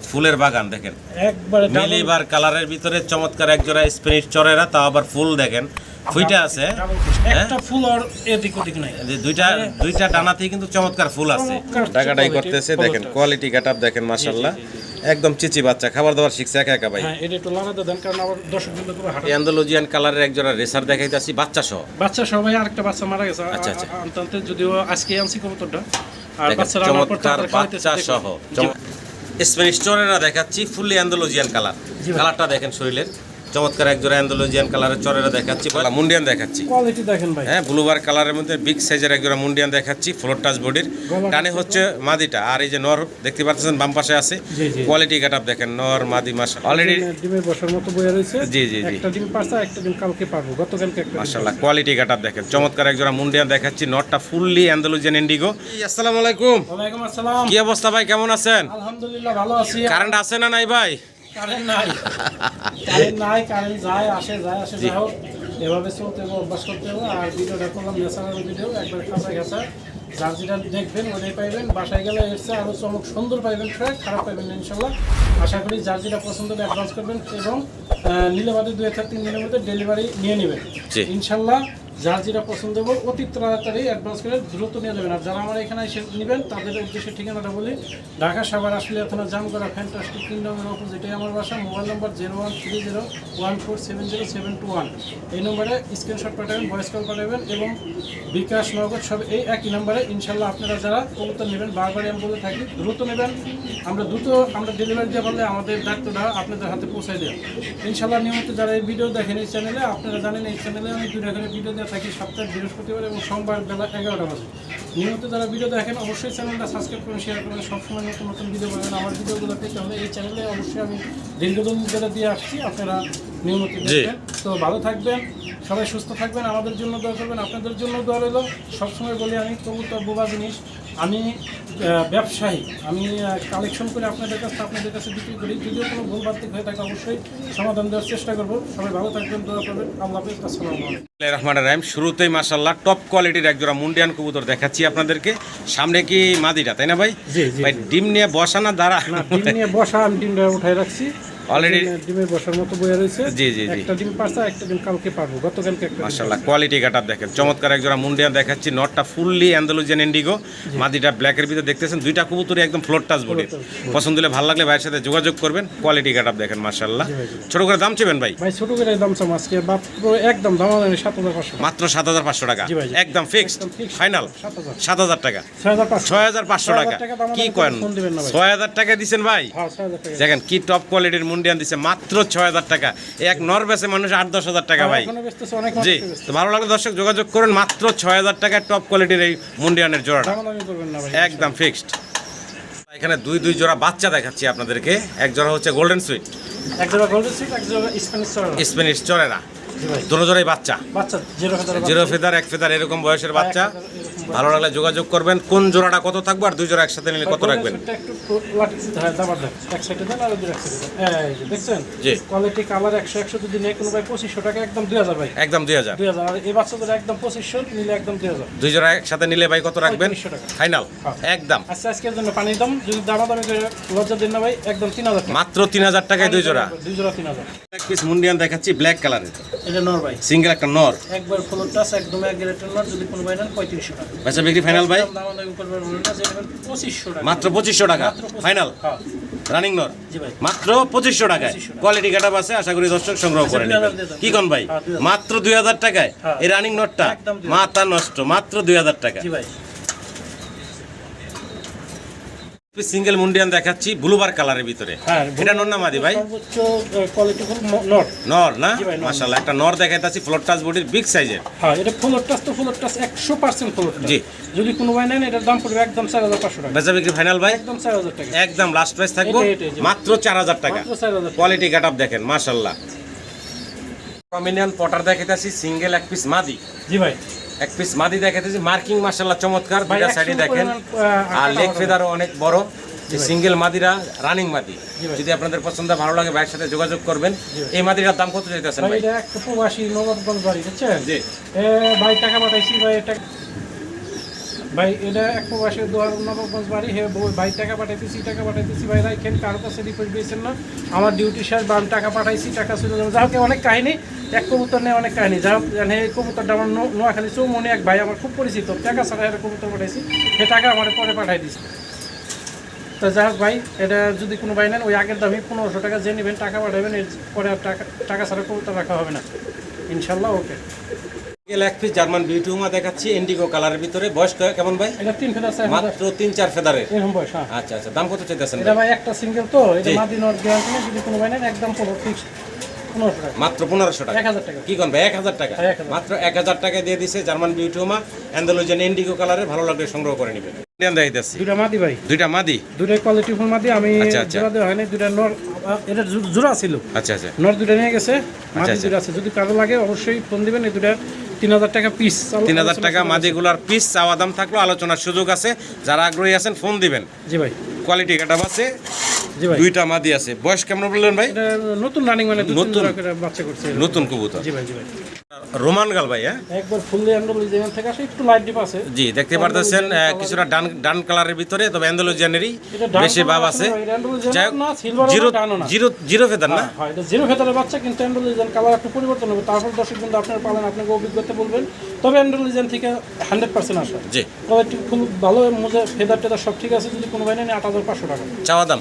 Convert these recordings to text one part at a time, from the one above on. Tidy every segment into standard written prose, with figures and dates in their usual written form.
ফুলের বাগান দেখেন, একবারে মিলিবার কালারের ভিতরে চমৎকার এক জোড়া স্প্যানিশ চরেরা, তাও আবার ফুল দেখেন ফুইটা আছে, একটা ফুল আর এদিক ওদিক নাই, দুইটা ডানাতেই কিন্তু চমৎকার ফুল আছে। টাকাটাই করতেছে দেখেন, কোয়ালিটি গেটআপ দেখেন মাশাআল্লাহ, একদম চিচি বাচ্চা, খাবার দাবার শিখছে একা একা ভাই। হ্যাঁ, এটা একটু লাগাতে দেন কারণ আবার দর্শক দিন পুরো হাঁটা। অ্যান্ডালুজিয়ান কালারের এক জোড়া রেসার দেখাইতাছি বাচ্চা সহ। বাচ্চা সহ ভাই, আরেকটা বাচ্চা মারা গেছে। আচ্ছা আচ্ছা, আনতে যদিও আজকে আনছি কবুতরটা, আর বাচ্চারা চমৎকার বাচ্চা সহ স্প্যানিশ চরেরা দেখাচ্ছি, ফুললি অ্যান্ডালুজিয়ান কালার, কালারটা দেখেন শরীরের চমৎকার এক জোড়া অ্যান্ডালুজিয়ান কালারের চরেরা দেখাচ্ছি, মুন্ডিয়ান দেখাচ্ছি, কোয়ালিটি দেখেন ভাই। হ্যাঁ, ব্লুবার কালারের মধ্যে বিগ সাইজের এক জোড়া মুন্ডিয়ান দেখাচ্ছি, ফ্লোর টাচ বডির, টানে হচ্ছে মাদিটা, আর এই যে নর দেখতে পাচ্ছেন বাম পাশে আছে, কোয়ালিটি গেটআপ দেখেন, নর মাদি মাশাআল্লাহ অলরেডি ডিমের বসার মতো বইয়া রয়েছে। জি জি জি, একটা ডিম পারছে, একটা ডিম কালকে পারবো, গতকালকে একটা। মাশাআল্লাহ কোয়ালিটি গেটআপ দেখেন, চমৎকার এক জোড়া মুন্ডিয়ান দেখাচ্ছি, নরটা ফুললি অ্যান্ডালুজিয়ান ইন্ডিগো। আসসালামু আলাইকুম। ওয়ালাইকুম আসসালাম। কি অবস্থা ভাই, কেমন আছেন? আলহামদুলিল্লাহ ভালো আছি। কারেন্ট আছে না নাই ভাই? কারেন্ট নাই, কারেন্ট যায় আসে যাই হোক, এভাবে চলতে হবে, অভ্যাস করতে হবে। আর ভিডিওটা করলাম ন্যাচারাল ভিডিও, একবার কাঁচা ঘাঁচা, যার যেটা দেখবেন ওটাই পাইবেন। বাসায় গেলে এসছে আরও চমক সুন্দর পাইবেন, খারাপ পাইবেন না ইনশাল্লাহ। আশা করি যার যেটা পছন্দ অ্যাডভান্স করবেন, এবং নিলে বাদে 2-3 দিনের মধ্যে ডেলিভারি নিয়ে নেবেন ইনশাল্লাহ। যার যেটা পছন্দ হবে অতি তাড়াতাড়ি অ্যাডভান্স করে দ্রুত নিয়ে যাবেন। আর যারা আমার এখানে এসে নেবেন তাদের উদ্দেশ্যে ঠিকানাটা বলি, ঢাকা সাভার আসলে থানা জামগড়া ফ্যান্টাস্টিক কিংডমের অপোজিটে আমার বাসা। মোবাইল নম্বর 013014707221, এই নম্বরে স্ক্রিনশট পাঠাবেন, ভয়েস কল পাঠাবেন, এবং বিকাশ নগদ সব এই একই নম্বরে ইনশাল্লাহ। আপনারা যারা কবুতর নেবেন, বারবারই আমি বলে থাকি দ্রুত নেবেন, আমরা ডেলিভারি দেওয়া বললে আমাদের দায়িত্বটা আপনাদের হাতে পৌঁছায় দেওয়া ইনশাল্লাহ। নিয়মিত যারা এই ভিডিও দেখেন এই চ্যানেলে, আপনারা জানেন এই চ্যানেলে আমি 2 করে ভিডিও দেওয়া থাকি, সপ্তাহে বৃহস্পতিবার এবং সোমবার বেলা 11টা বাজে। নিয়মিত যারা ভিডিও দেখেন অবশ্যই চ্যানেলটা সাবস্ক্রাইব করুন, শেয়ার করুন, সবসময় নতুন নতুন ভিডিও পাবেন। আমার ভিডিওগুলো পেতে হলে এই চ্যানেলে অবশ্যই আমি দীর্ঘদিন ধরে দিয়ে আসছি, আপনারা নিয়মিত দেখবেন। তো ভালো থাকবেন, সবাই সুস্থ থাকবেন, আমাদের জন্য দোয়া করবেন, আপনাদের জন্য দোয়া রইল। সবসময় বলি আমি কবুতর বোবা জিনিস, আমি ব্যবসায়ী, আমি কালেকশন করে আপনাদের কাছে বিক্রি করি। যদিও কোনো ভুল বাড়তি হয়ে থাকে অবশ্যই সমাধান দেওয়ার চেষ্টা করবো। সবাই ভালো থাকবেন, দোয়া করবেন। আল্লাহ হাফেজ, আসসালামু আলাইকুম। রহমানির রহিম। শুরুতেই মাশাআল্লাহ টপ কোয়ালিটির এক জোড়া মুন্ডিয়ান কবুতর দেখাচ্ছি আপনাদেরকে। সামনে কি মাদিটা, তাই না ভাই? ভাই ডিম নিয়ে বসা না দাঁড়া? ডিম নিয়ে বসা, আমি ডিমটা উঠাই রাখছি অলরেডি, ডিমের বসার মতো বইয়া রয়েছে। জি জি জি, একটা ডিম পারছে, একটা ডিম কালকে পারবো, গতকালকে একটা। মাশাআল্লাহ কোয়ালিটি গেটআপ দেখেন, চমৎকার এক জোড়া মুন্ডিয়ান দেখাচ্ছি, নটটা ফুললি অ্যান্ডালুজিয়ান ইন্ডিগো, মাদিটা ব্ল্যাকের ভিতরে দেখতেছেন, দুইটা কবুতরই একদম ফ্লোর টাচ বডি। পছন্দ হলে ভালো লাগলে ভাইয়ের সাথে যোগাযোগ করবেন। কোয়ালিটি গেটআপ দেখেন মাশাআল্লাহ। ছোট করে দাম চেবেন ভাই? ভাই ছোট করে দাম চাম আজকে একদম দাম 7,500, মাত্র 7,500 টাকা, একদম ফিক্সড ফাইনাল 7,000 টাকা, 6,500 টাকা। কি করেন, 6,000 টাকা দিচ্ছেন ভাই? দেখেন কি টপ কোয়ালিটির মুন্ডিয়ান দিচ্ছে, মাত্র 6,000 টাকা। এক নর বেচে মানুষ 8-10,000 টাকা ভাই। জি, তো ভালো লাগলে দর্শক যোগাযোগ করুন, মাত্র 6,000 টাকায় টপ কোয়ালিটির এই মুন্ডিয়ানের জোড়াটা একদম ফিক্সড। এখানে দুই জোড়া বাচ্চা দেখাচ্ছি আপনাদেরকে, এক জোড়া হচ্ছে গোল্ডেন সুইট, এক জোড়া গোল্ডেন সুইট, এক জোড়া স্প্যানিশ চরেরা, দুটো জোড়াই বাচ্চা, জিরো ফেদার, এক ফেদার এরকম বয়সের বাচ্চা। ভালো লাগলে যোগাযোগ করবেন। কোন জোড়াটা কত থাকবে আর 2 জোড়া একসাথে নিলে কত রাখবেন? দেখছেন কোয়ালিটি কালার 100 যদি নেই কোনো ভাই 2500 টাকা, একদম 2000 ভাই, একদম 2000। আর এই বাচ্চাদের একদম 2500 নিলে একদম 2000। 2 জোড়া একসাথে নিলে ভাই কত রাখবেন ফাইনাল? একদম। আচ্ছা, আজকের জন্য পানির দাম যদি দামাদামি করে লজ্জা দেন না ভাই, একদম 3000 টাকা, মাত্র 3000 টাকায় 2 জোড়া 3000। এক পিস মুন্ডিয়ান দেখাচ্ছি ব্ল্যাক কালারের, এটা নর ভাই, সিঙ্গেল একটা নর, একবার ফুল টাচ, একদম এক গ্রেটের নর। যদি কোনো ভাই নেন 3500 টাকা, বেচা বিক্রি ফাইনাল ভাই? দামাদামি করবেন না, যে 2500 টাকা, মাত্র 2500 টাকা ফাইনাল। রানিং নর মাত্র 2500 টাকায়, কোয়ালিটি গেটআপ আছে, আশা করি দর্শক সংগ্রহ করে নেবেন। কি কোন ভাই, মাত্র 2000 টাকায় এই রানিং নটটা? মাথা নষ্ট, মাত্র 2000 টাকা। সিঙ্গেল মুন্ডিয়ান দেখাচ্ছি ব্লুবার কালারের ভিতরে, এটা নর না মাদি ভাই? সর্বোচ্চ কোয়ালিটি নর, নর না? মাশাআল্লাহ একটা নর দেখাইতাছি, ফ্লোর টাচ বডির বিগ সাইজের। হ্যাঁ, এটা ফুল টাচ, তো ফুল টাচ 100% ফুল টাচ। জি, যদি কোনো ভাই নেন এটার দাম পড়বে একদম 4500 টাকা, বেচা বিক্রি ফাইনাল ভাই? একদম 4000 টাকা, একদম লাস্ট প্রাইস থাকবে মাত্র 4000 টাকা। কোয়ালিটি গেটআপ দেখেন মাশাআল্লাহ। কমিনিয়ান পটার দেখাইতাছি, সিঙ্গেল এক পিস মাদি। জি ভাই, এক পিস মাদি দেখাইতেছি, মার্কিং মাশাআল্লাহ চমৎকার, দুইটা সাইডে দেখেন, আর লেগ ফেদারও অনেক বড়। সিঙ্গেল মাদিরা রানিং মাদি, যদি আপনাদের পছন্দ ভালো লাগে ভাইয়ের সাথে যোগাযোগ করবেন। এই মাদিরার দাম কত চাইতেছেন ভাই? এটা একটা প্রবাসী নবাবগঞ্জ বাড়ি, বুঝছেন? জি ভাই, টাকা পাঠাইছি ভাই, এটা ভাই এটা এক প্রবাসী নবাবগঞ্জ বাড়ি হে ভাই টাকা পাঠাইতেছি ভাই রাইখেন কারো কাছে রিকোয়েস্ট দিয়েছেন না আমার ডিউটি শেষ বা আমি টাকা পাঠাইছি টাকা চলে যাবে যা হোক অনেক কাহিনী এক কবুতর নেই অনেক কাহিনী যা হোক জানে এই কবুতরটা আমার নোয়াখালী চৌমনি এক ভাই আমার খুব পরিচিত টাকা ছাড়া একটা কবুতর পাঠাইছি সে টাকা আমার পরে পাঠাই দিচ্ছি। তো যাই হোক ভাই এটা যদি কোনো ভাই নেন ওই আগের দামে 1500 টাকা যে নেবেন টাকা পাঠাবেন এর পরে আর টাকা ছাড়া কবুতর রাখা হবে না ইনশাল্লাহ। ওকে এক পিস জার্মান বিউটিউমা দেখাচ্ছি ইন্ডিগো কালারের ভিতরে, বয়স কেমন ভাই? এটা 3 ফেদার মাত্র 3-4 ফেদারের এরকম বয়স। হ্যাঁ আচ্ছা আচ্ছা, দাম কত চাইতেছেন? এটা ভাই একটা সিঙ্গেল তো এটা মাদিনোর গ্যারান্টি নেই, যদি কোনো ভাই নেন একদম পুরো ফিক্সড 1500 টাকা, মাত্র 1500 টাকা, 1000 টাকা। কি কোন ভাই 1000 টাকা? 1000 মাত্র 1000 টাকা দিয়ে দিছে জার্মান বিউটিউমা অ্যান্ডালুজিয়ান ইন্ডিগো কালারের, ভালো লাগলে সংগ্রহ করে নেবেন। ইন্ডিয়ান দেখাইতেছি দুইটা মাদি ভাই, দুইটা মাদি, দুইটা কোয়ালিটি ফুল মাদি। আমি জোড়া দেওয়া হয়নি, দুইটা নর এটা জোড়া ছিল। আচ্ছা আচ্ছা, নর দুইটা নিয়ে গেছে, মাদি দুইটা আছে, যদি কারো লাগে অবশ্যই ফোন দিবেন। এই দুইটা 3000 টাকা পিস, 3000 টাকা মাদিগুলার পিস, চাওয়া দাম থাকলো, আলোচনার সুযোগ আছে, যারা আগ্রহী আছেন ফোন দিবেন। জি ভাই, কোয়ালিটি কাটা আছে, জি ভাই দুইটা মাদি আছে। বয়স কেমন বললেন ভাই? এটা নতুন রানিং, মানে নতুন বাচ্চা করছে, নতুন কবুতর। জি ভাই, জি ভাই রোমান গাল ভাই, হ্যাঁ একবার ফুললি অ্যান্ডালুজিয়ান থেকে আসে, একটু লাইট ডিপ আছে। জি দেখতে পারতেছেন কিছুটা ডান কালারের ভিতরে, তবে অ্যান্ডালুজিয়ানেরই বেশি ভাব আছে। জিরো ফেদার না, হ্যাঁ এটা জিরো ফেদারের বাচ্চা, কিন্তু অ্যান্ডালুজিয়ান কালার একটু পরিবর্তন হবে। তারপর দর্শক কিন্তু আপনারা পাবেন, আপনাকে অভিজ্ঞতা বলবেন। তবে অ্যান্ডালুজিয়ান থেকে 100% আসে, জি কোয়ালিটি খুব ভালো, মুজে ফেদার টেদার সব ঠিক আছে। যদি কোনো ভাই নেন 8500 টাকা চাওয়া দাম,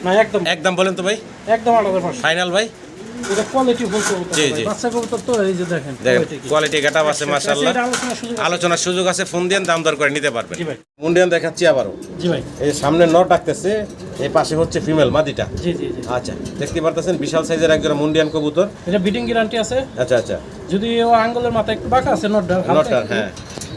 না একদম একদম বলেন তো ভাই, একদম 8500 ফাইনাল ভাই। এটা কোয়ালিটি ফুল কবুতর, জি জি বাচ্চা কবুতর তো এই যে দেখেন কোয়ালিটি কাটাও আছে মাশাআল্লাহ, এটা আলোচনার সুযোগ আছে, ফোন দিয়ে দাম দর করে নিতে পারবেন। জি ভাই, মুন্ডিয়ান দেখাচ্ছি আবারও। জি ভাই, এই সামনে নর ডাকতেছে, এই পাশে হচ্ছে ফিমেল মাদিটা। জি জি জি আচ্ছা দেখতে পারতেছেন বিশাল সাইজের একজন মুন্ডিয়ান কবুতর। এটা বিডিং গ্যারান্টি আছে। আচ্ছা আচ্ছা, যদি ও আঙ্গুলের মাথা একটু বাঁকা আছে নটটার, হ্যাঁ,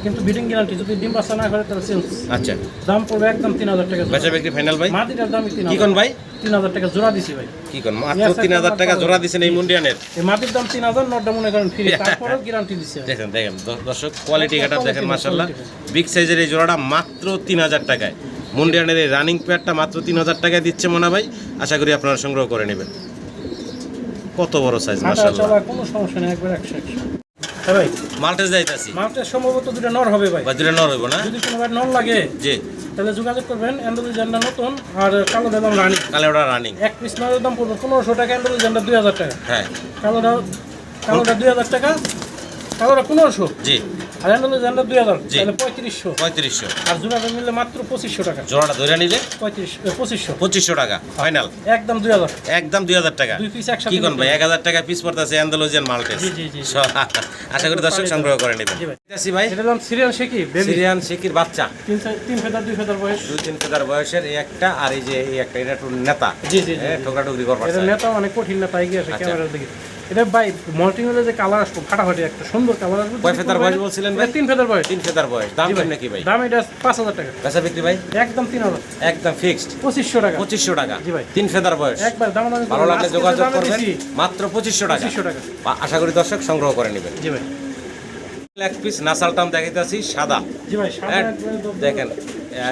কিন্তু বিডিং গ্যারান্টি, যদি ডিম বাচ্চা না করে তাহলে সেলস। আচ্ছা, দাম পড়বে একদম 3000 টাকা। বেচা বিক্রি ফাইনাল ভাই? মাদিটার দামই 3000। কি কোন ভাই? 3000 টাকা জোড়া দিছি ভাই। কি কোন মাত্র 3000 টাকা জোড়া দিবেন এই মুন্ডিয়ানের? এই মাদির দাম 3000, নটটা মনে করেন ফ্রি, তারপরেও গ্যারান্টি দিছে। দেখেন দেখেন দর্শক, কোয়ালিটি কাটা দেখেন মাশাআল্লাহ, বিগ সাইজের এই জোড়াটা মাত্র 3000 টাকায়। মুন্ডিয়ানের এই রানিং পেয়ারটা মাত্র 3000 টাকায় দিচ্ছে মনে ভাই, আশা করি আপনারা সংগ্রহ করে নেবেন। কত বড় সাইজ মাশাআল্লাহ, চলা কোনো সমস্যা নেই, একবার 100। হ্যাঁ ভাই, মাল্টেজ যাইতাছি, মাল্টেজ সম্ভবত দুটো নর হবে ভাই, বা দুটো নর হইব না? যদি কোনো ভাই নর লাগে জি তাহলে যোগাযোগ করবেন। অ্যান্ডালুজিয়ানটা নতুন, আর কালোটার দাম রানিং। কালোটা রানিং, এক পিস নরের দাম পড়বে 1500 টাকা, অ্যান্ডালুজিয়ানটা 2000 টাকা। হ্যাঁ কালোটা 2000 টাকা, কালোটা 1500, জি আর অ্যান্ডালুজিয়ানটা 2000, জি। তাহলে 3500। 3500, আর জোড়াটা নিলে মাত্র 2500 টাকা। জোড়াটা ধরে নিলে 2500 2500 টাকা ফাইনাল, একদম 2000, একদম 2000 টাকা। দুই পিস একসাথে কি কোন ভাই 1000 টাকা পিস পড়তেছে অ্যান্ডালুজিয়ান মাল্টেজ। জি জি জি। আশা করি দর্শক সংগ্রহ করে নেবেন। জি ভাই। দেখছি ভাই, এটার নাম সিরিয়াল শেকি বেবি, সিরিয়ান শেকির বাচ্চা, 3 ফেদার 2 ফেদার বয়স, 2-3 ফেদার বয়সের এই একটা, আর এই যে এই একটা, এটা একটু নেতা, জি জি জি। ঠোকরাটুকরি করবার এটা চায়। নেতা অনেক কঠিন নেতা, এগিয়ে আসে আচ্ছা। ক্যামেরার দিকে। এটা ভাই মল্টিং হলে যে কালার আসবে ফাটাফাটি, একটা সুন্দর কালার আসবে। কয় ফেদার বয়স বলছিলেন ভাই? 3 ফেদার বয়স। 3 ফেদার বয়স, দাম জি ভাই। কেমন নাকি ভাই? দাম এটা 5000 টাকা, বেচা বিক্রি ভাই? একদম 3000, একদম ফিক্সড 2500 টাকা। 2500 টাকা। জি ভাই। 3 ফেদার বয়স, একবার দাম ভালো লাগলে যোগাযোগ করবেন, মাত্র 2500 টাকা। 2500 টাকা। আশা করি দর্শক সংগ্রহ করে নেবেন। জি ভাই, এক পিস নাসালটাম দেখাইতেছি সাদা, জি ভাই সাদা হ্যাঁ, একবারে দেখেন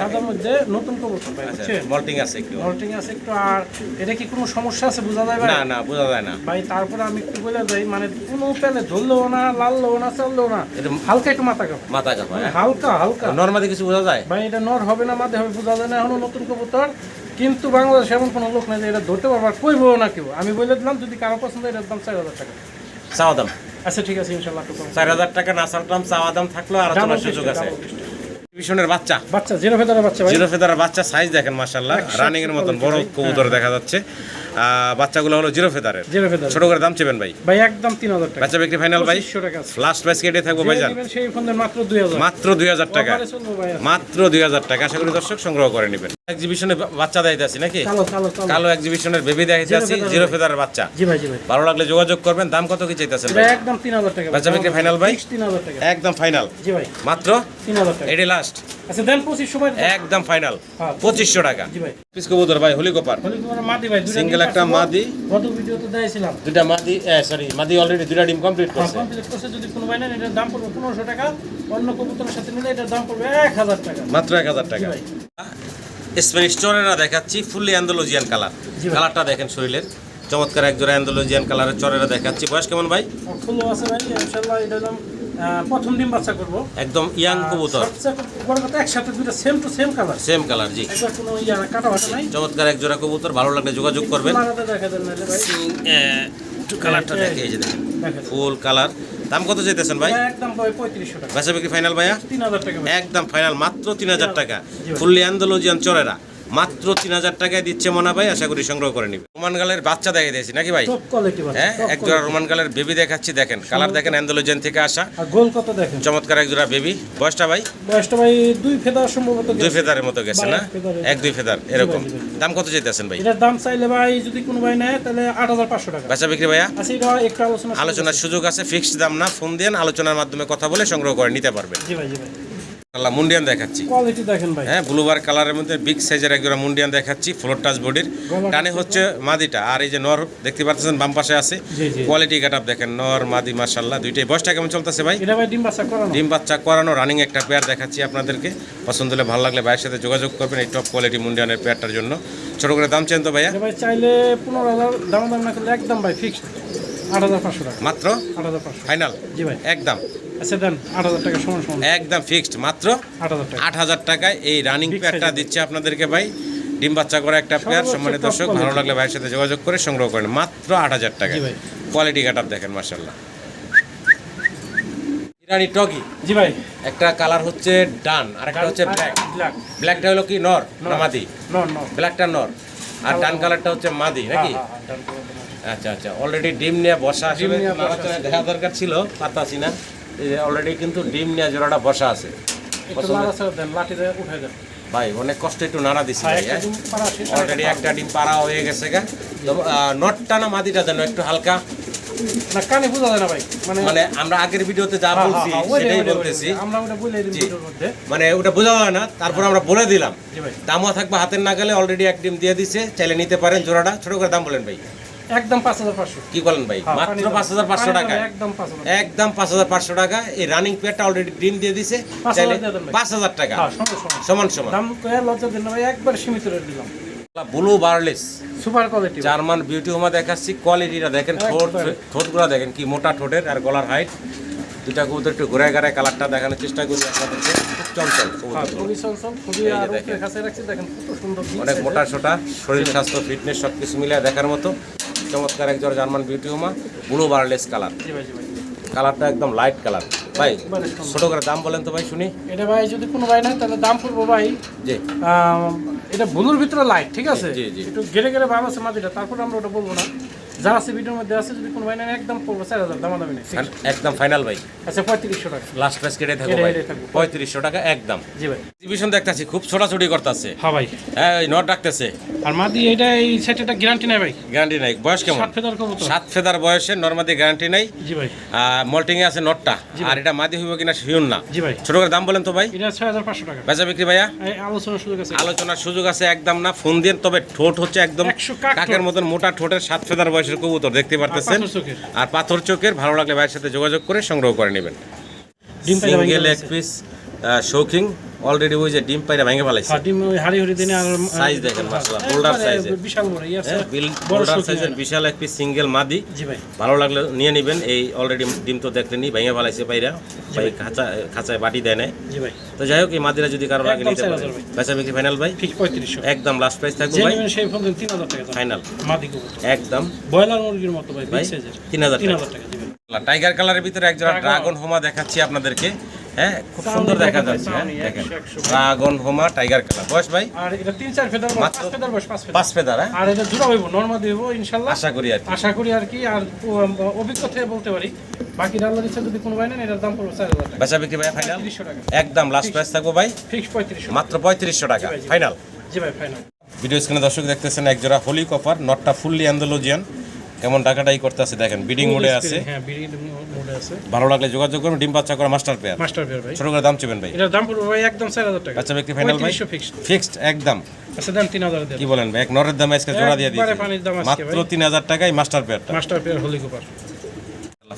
সাদার মধ্যে নতুন কবুতর ভাই, আচ্ছা, বুঝছেন? মল্টিং আছে একটু, মল্টিং আছে একটু। আর এটা কি কোনো সমস্যা আছে বোঝা যায় ভাই? না না বোঝা যায় না ভাই তারপরে আমি একটু বলে যাই, মানে কোনো পেলে ধরলেও না, লাললেও না, চাললেও না, এটা হালকা একটু মাথা কাপ, মাথা কাপা, হালকা হালকা। নরমালি কিছু বোঝা যায়? ভাই এটা নর হবে না মাঝে হবে বোঝা যায় না, এখনো নতুন কবুতর। কিন্তু বাংলাদেশে এমন কোনো লোক নাই যে এটা ধরতে পারবার, কইবো না কেউ। আমি বলে দিলাম যদি কারো পছন্দ, এটার দাম 4000 টাকা। চাওয়া দাম আচ্ছা ঠিক আছে, ইনশাল্লাহ একটু কম। 4000 টাকা নাসালটাম চাওয়া দাম থাকলো, আর আলোচনার সুযোগ আছে। ডিভিশনের বাচ্চা, বাচ্চা জিরো ফেদারের বাচ্চা ভাই, জিরো ফেদারের বাচ্চা, সাইজ দেখেন মাশাআল্লাহ, রানিং এর মতন বড় কবুতর দেখা যাচ্ছে। বাচ্চাগুলো হলো জিরো ফেদারের, জিরো ফেদার। ছোট করে দাম চেবেন ভাই? ভাই একদম 3000 টাকা। বেচা বিক্রি ফাইনাল ভাই? 2500 টাকা আছে। লাস্ট প্রাইস কেটে থাকবো ভাই জান, সেই ফোনের মাত্র 2000, মাত্র 2000 টাকা, ওভারে চলবো ভাই। মাত্র 2000 টাকা। আশা করি দর্শক সংগ্রহ করে নেবেন। এক্সিবিশনে বাচ্চা দেখাইতেছি নাকি? কালো কালো কালো। কালো এক্সিবিশনের বেবি দেখাইতেছি, জিরো ফেদারের বাচ্চা। জি ভাই, জি ভাই। ভালো লাগলে যোগাযোগ করবেন। দাম কত কি চাইতেছেন ভাই ভাই? একদম 3000 টাকা। বেচা বিক্রি ফাইনাল ভাই? 3000 টাকা। একদম ফাইনাল, জি ভাই, মাত্র 3000 টাকা। এটাই লাস্ট, আচ্ছা দেন 2500 ভাই। একদম ফাইনাল হ্যাঁ, 2500 টাকা। জি ভাই। পিস কবুতর ভাই হলিকপার, বলি তোমার মাদি ভাই, দুইটা সিঙ্গেল ডিম একটা পারছে, মাদি, গত ভিডিওতে দেখাইছিলাম। দুইটা মাদি, সরি মাদি অলরেডি দুইটা ডিম কমপ্লিট করছে। কমপ্লিট করছে। যদি কোনো ভাই নেন এটার দাম পড়বে 1500 টাকা, অন্য কবুতরের সাথে নিলে এটার দাম পড়বে 1000 টাকা। মাত্র 1000 টাকা। জি ভাই। স্প্যানিশ চরেরা দেখাচ্ছি, ফুললি অ্যান্ডালুজিয়ান কালার, জি ভাই। কালারটা দেখেন শরীরের চমৎকার, এক জোড়া অ্যান্ডালুজিয়ান কালারের চরেরা দেখাচ্ছি। বয়স কেমন ভাই? ফুলও আছে ভাই, ইনশাআল্লাহ এটার দাম প্রথম ডিম বাচ্চা করবো একদম ইয়াং কবুতর, সবচেয়ে বড় কথা একসাথে দুটো same to same colour, same colour. জি, একবার কোনো কাটা বাটা নাই। চমৎকার এক জোড়া কবুতর, ভালো লাগলে যোগাযোগ করবেন। আলাদা দেখা দেন না রে ভাই, একটু কালারটা দেখে, এই যে দেখেন দেখেন ফুল কালার। দাম কত চাইতেছেন ভাই? একদম ভাই 3500 টাকা, বেচা বিক্রি ফাইনাল ভাইয়া? 3000 টাকা ভাই। একদম ফাইনাল, মাত্র 3000 টাকা। ফুললি অ্যান্ডালুজিয়ান চরেরা মাত্র 3000 টাকায় দিচ্ছে মনা ভাই, আশা করি সংগ্রহ করে নিবে। রোমান গালের বাচ্চা দেখে দিয়েছি নাকি ভাই? টপ কোয়ালিটি বাচ্চা, হ্যাঁ, top এক জোড়া quality। রোমান গালের বেবি দেখাচ্ছি, দেখেন কালার দেখেন, অ্যান্ডালুজিয়ান থেকে আসা আর গোল কত দেখেন, চমৎকার এক জোড়া বেবি। বয়সটা ভাই? বয়সটা ভাই 2 ফেদার সম্ভবত দুই গেছে। ফেদারের মতো গেছে না? এক দুই ফেদার এরকম। জি ভাই। দাম কত চাইতেছেন ভাই? এটার দাম চাইলে ভাই যদি কোনো ভাই নেয় তাহলে 8500 টাকা। বেচা বিক্রি ভাইয়া? আচ্ছা, এটা একটু আলোচনার সুযোগ আছে, ফিক্সড দাম না, ফোন দেন, আলোচনার মাধ্যমে কথা বলে সংগ্রহ করে নিতে পারবেন। জি ভাই, জি ভাই। আল্লাহ মুন্ডিয়ান দেখাচ্ছি, কোয়ালিটি দেখেন ভাই, হ্যাঁ ব্লুবার কালারের মধ্যে বিগ সাইজের এক জোড়া মুন্ডিয়ান দেখাচ্ছি, ফ্লোর টাচ বডির, টানে হচ্ছে মাদিটা, আর এই যে নর দেখতে পাচ্ছেন বাম পাশে আছে। জি জি। কোয়ালিটি গেটআপ দেখেন, নর মাদি মাশাআল্লাহ দুইটাই। বয়সটা কেমন চলতেছে ভাই? এটা ভাই ডিম বাচ্চা করানো, ডিম বাচ্চা করানো রানিং একটা পেয়ার দেখাচ্ছি আপনাদেরকে। পছন্দ হলে ভালো লাগলে ভাইয়ের সাথে যোগাযোগ করবেন এই টপ কোয়ালিটি মুন্ডিয়ানের পেয়ারটার জন্য। ছোট করে দাম চেন তো ভাইয়া? এটা ভাই চাইলে 15000 দাম না করলে একদম ভাই ফিক্সড 8500 টাকা, মাত্র 8500 ফাইনাল? জি ভাই। একদম আচ্ছা দেন 8000 টাকা সমান সমান, একদম ফিক্সড মাত্র 8000 টাকা। 8000 টাকায় এই রানিং Big পেয়ারটা size এর। দিচ্ছে আপনাদেরকে ভাই। ডিম বাচ্চা করা একটা পেয়ার, সর্বোচ্চ সম্মানিত top দর্শক ভালো quality। লাগলে ভাইয়ের সাথে যোগাযোগ করে সংগ্রহ করেন মাত্র 8000 টাকা। জি ভাই। কোয়ালিটি গেটআপ দেখেন মাশাআল্লাহ। ইরানি টগি, জি ভাই। একটা কালার হচ্ছে ডান আর একটা হচ্ছে ব্ল্যাক। ব্ল্যাক, ব্ল্যাকটা হলো কি নর না মাদি? নো নো, ব্ল্যাকটা নর আর ডান কালারটা হচ্ছে মাদি নাকি? আচ্ছা আচ্ছা, অলরেডি ডিম নিয়ে বসা আসলে ডিম নিয়ে বসা নাড়াচাড়া দেখা দরকার ছিল, পাতাছি না। অলরেডি কিন্তু ডিম নিয়ে জোড়াটা বসা আছে। একটু লাড়াচাড়া দেন, লাঠি দিয়ে উঠাই দেন ভাই অনেক কষ্ট একটু নাড়া দিছি ভাই। একটা ডিম পাড়া শেষ, অলরেডি একটা ডিম পাড়া হয়ে গেছে গা। তো নটটা না মাদিটা যেন একটু হালকা, না কানে বোঝা যায় না ভাই, মানে আমরা আগের ভিডিওতে যা বলছি সেটাই বলতেছি, আমরা ওটা বলে দিই জি। ভিডিওর মধ্যে। মানে ওটা বোঝা হয় না, তারপর আমরা বলে দিলাম। জি ভাই, দামও থাকবে হাতের নাগালে, অলরেডি এক ডিম দিয়ে দিছে, চাইলে নিতে পারেন জোড়াটা। ছোট করে দাম বলেন ভাই? একদম 5500। কি বলেন ভাই? হ্যাঁ, মাত্র পানি দাও। 5500 টাকা, একদম 5000। একদম 5500 টাকা। এই রানিং পেয়ারটা অলরেডি ডিম দিয়ে দিছে, 5000 চাইলে দিয়ে দেন ভাই। 5000 টাকা হ্যাঁ, সমান সমান। সমান সমান। দাম কয়ে লজ্জা দিন না ভাই, একবার সীমিত রেট দিলাম। Blue বার্লেস super quality, German beauty হোমা দেখাচ্ছি। কোয়ালিটিটা দেখেন, একবারে। ঠোঁটগুলো দেখেন কি মোটা ঠোঁটের, আর গলার হাইট। দুটা কবুতর একটু ঘুরে ঘাড়ে কালারটা দেখানোর চেষ্টা করি আপনাদেরকে। খুব চঞ্চল হ্যাঁ, কবুতর, খুবই চঞ্চল, খুবই এই যে আর দেখেন। উপরে কাছে রাখছি দেখেন কত সুন্দর big অনেক size মোটা এর। সোটা, শরীর স্বাস্থ্য ফিটনেস সব কিছু মিলে দেখার মতো চমৎকার একজন জার্মান বিউটি হোমা, ব্লু বার্লেস কালার। জি ভাই, জি ভাই। কালারটা একদম লাইট কালার ভাই। একবারে সুন্দর। ছোট করে দাম বলেন তো ভাই শুনি। এটা ভাই যদি কোনো ভাই নেয় তাহলে দাম পড়বো ভাই, জি এটা ব্লুর ভিতরে লাইট, ঠিক আছে, জি, জি। একটু গেড়ে গেড়ে ভাব আছে মাটিটা, তারপর আমরা ওটা বলবো না, যা আছে ভিডিওর মধ্যে আছে। যদি কোনো ভাই নেয় একদম পড়বো 4000, দামাদামি নেই। একদম ফাইনাল ভাই। আচ্ছা 3500 টাকা। লাস্ট প্রাইস কেটে থাকো কেটে ভাই, থাকবো। 3500 টাকা একদম। জি ভাই। এক্সিবিশন দেখতাছি খুব ছোটাছুটি করতেছে, হ্যাঁ ভাই। হ্যাঁ ওই নট ডাকতেছে, আর মাদি এটা এই সেটটা গ্যারান্টি নাই ভাই, গ্যারান্টি নাই। বয়স কেমন? 7 ফেদার কবুতর। 7 ফেদার বয়সে নরমাদি গ্যারান্টি নাই। জি ভাই, মল্টিং এ আছে নটটা, আর এটা মাদি হইব কিনা শিওর না। জি ভাই। ছোট করে দাম বলেন তো ভাই? এটা 6500 টাকা। বেচা বিক্রি ভাইয়া? এই আলোচনার সুযোগ আছে। আলোচনার সুযোগ আছে একদম না, ফোন দিয়ে। তবে ঠোঁট হচ্ছে একদম 100 কাক কাকের ঠোঁট। মতন মোটা ঠোঁটের 7 ফেদার বয়সের কবুতর দেখতে পারতেছেন, পাথর চোখের। আর পাথর চোখের। ভালো লাগলে ভাইয়ের সাথে যোগাযোগ করে সংগ্রহ করে নেবেন। ডিম পাইরা সিঙ্গেল ভাঙে এক পিস শৌখিং অলরেডি ওই যে ডিম পাইরা ভেঙে ফেলাইছে। ডিম ওই হাড়ি হাড়ি দিনে আর সাইজ দেখেন মাশাআল্লাহ, বোল্ডার সাইজের, বিশাল বড় ইয়া আছে, বড় বোল্ডার শৌখিন সাইজের হয়। বিশাল এক পিস সিঙ্গেল মাদি। জি ভাই। ভালো লাগলে নিয়ে নেবেন। এই অলরেডি ডিম তো দেখলেনি, ভেঙে ফেলাইছে পাইরা, ভাই খাঁচায় বাটি দেয় নাই। জি ভাই। তো যাই হোক, এই মাদিরা যদি কারো লাগে একদম নিতে পারে। 4000 ভাই। বেচা বিক্রি ফাইনাল ভাই? ঠিক 3500। একদম লাস্ট প্রাইস থাকবে যে ভাই, নেবেন সেই ফোন 3000 টাকা দাম। ফাইনাল মাদি কবুতর একদম ব্রয়লার মুরগির মতো ভাই, ভাই বিগ সাইজের। 3000 টাকা। 3000 টাকা। জি ভাই। টাইগার কালারের ভিতরে একজোড়া Dragon। ড্রাগন হোমা দেখাচ্ছি আপনাদেরকে। হ্যাঁ খুব Sound সুন্দর দেখা দেখেন ভাই, যাচ্ছে। হ্যাঁ sound দেখেন 100 ড্রাগন হোমা টাইগার কালার। বয়স ভাই? আর এটা 3-4 ফেদার বয়স, মাত্র 5 ফেদার বয়স, 5 ফেদার। 5 ফেদার। হ্যাঁ আর এটা জোড়া হইব, নরমাল হইব ইনশাআল্লাহ, আশা করি আর কি। আশা করি আর কি। আর অভিজ্ঞতা থেকে বলতে পারি, বাকি আল্লাহর ইচ্ছা যদি কোনো ভাই নেন এটার দাম পড়বে 4000 টাকা। বেচা বিক্রি ভাই ফাইনাল? 3500 টাকা। একদম লাস্ট প্রাইস থাকবে ভাই, ফিক্স 3500। মাত্র 3500 টাকা জি ভাই, জি ভাই। ফাইনাল। জি ভাই, ফাইনাল। ভিডিও স্ক্রিনে দর্শক দেখতেছেন একজোড়া হোলি কপার, নটটা ফুললি অ্যান্ডালুজিয়ান, কেমন টাকাটাই করতে আছে দেখেন, বিডিং মোডে আছে। হ্যাঁ, বিডিং মোডে আছে। ভালো লাগলে যোগাযোগ করুন। ডিম বাচ্চা করা মাস্টার পেয়ার, মাস্টার পেয়ার ভাই। ছোট করে দাম চেবেন ভাই? এটার দাম পড়বে ভাই একদম 4000 টাকা। বেচা বিক্রি ফাইনাল ভাই? 3500 ফিক্সড। ফিক্সড একদম। আচ্ছা দেন 3000 দেন। কি বলেন ভাই? এক নরের দামে আজকে জোড়া দিয়ে একবারে দিয়েছি, পানির দাম আজকে মাত্র ভাই। 3000 টাকায় মাস্টার পেয়ারটা। মাস্টার পেয়ার হোলি কুপার